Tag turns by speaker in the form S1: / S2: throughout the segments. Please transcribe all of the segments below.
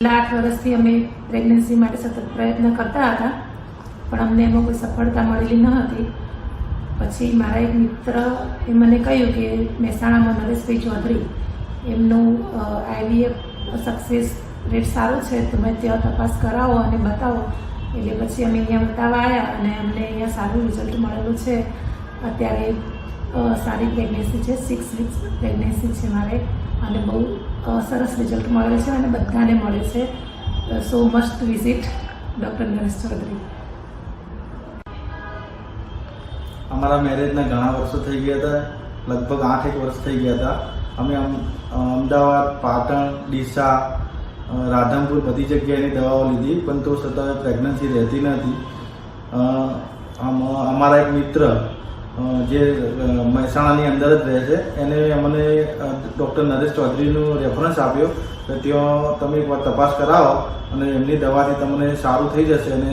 S1: 8 વર્ષથી અમે પ્રેગ્નન્સી માટે સતત પ્રયત્ન કરતા હતા, પણ અમને એમાં કોઈ સફળતા મળેલી ન હતી. પછી મારા એક મિત્રએ મને કહ્યું કે મહેસાણામાં નરેશભાઈ ચૌધરી એમનું IVF સક્સેસ રેટ સારો છે, તમે ત્યાં તપાસ કરાવો અને બતાવો. એટલે પછી અમે અહીંયા બતાવવા આવ્યા અને અમને અહીંયા સારું રિઝલ્ટ મળેલું છે. અત્યારે સારી પ્રેગ્નન્સી છે, 6 વીક્સ પ્રેગ્નન્સી છે મારે, અને બહુ સરસ રિઝલ્ટ મળે છે અને બધાને મળે છે. So must visit doctor Naresh Chaudhary.
S2: અમારા મેરેજના ઘણા વર્ષો થઈ ગયા હતા, લગભગ 8 વર્ષ થઈ ગયા હતા. અમે અમદાવાદ, પાટણ, ડીસા, રાધનપુર બધી જગ્યાએની દવાઓ લીધી, પણ તો છતાં પ્રેગ્નન્સી રહેતી નથી. અમારા એક મિત્ર જે મહેસાણાની અંદર જ રહે છે, એને અમને ડૉક્ટર નરેશ ચૌધરીનું રેફરન્સ આપ્યો કે ત્યાં તમે એકવાર તપાસ કરાવો અને એમની દવાથી તમને સારું થઈ જશે અને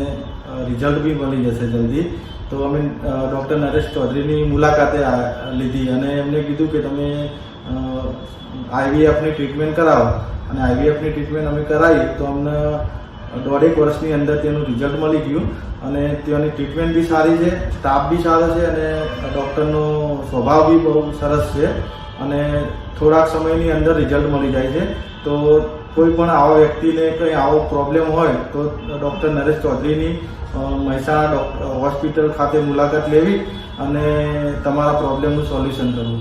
S2: રિઝલ્ટ બી મળી જશે જલ્દી. તો અમે ડૉક્ટર નરેશ ચૌધરીની મુલાકાતે લીધી અને એમને કીધું કે તમે IVFની ટ્રીટમેન્ટ કરાવો. અને IVFની ટ્રીટમેન્ટ અમે કરાવી તો અમને 1.5 વર્ષની અંદર તેનું રિઝલ્ટ મળી ગયું. અને ત્યાંની ટ્રીટમેન્ટ બી સારી છે, સ્ટાફ બી સારો છે અને ડૉક્ટરનો સ્વભાવ બી બહુ સરસ છે અને થોડાક સમયની અંદર રિઝલ્ટ મળી જાય છે. તો કોઈ પણ આવા વ્યક્તિને કંઈ આવો પ્રોબ્લેમ હોય તો ડૉક્ટર નરેશ ચૌધરીની મહેસાણા હોસ્પિટલ ખાતે મુલાકાત લેવી અને તમારા પ્રોબ્લેમનું સોલ્યુશન કરવું.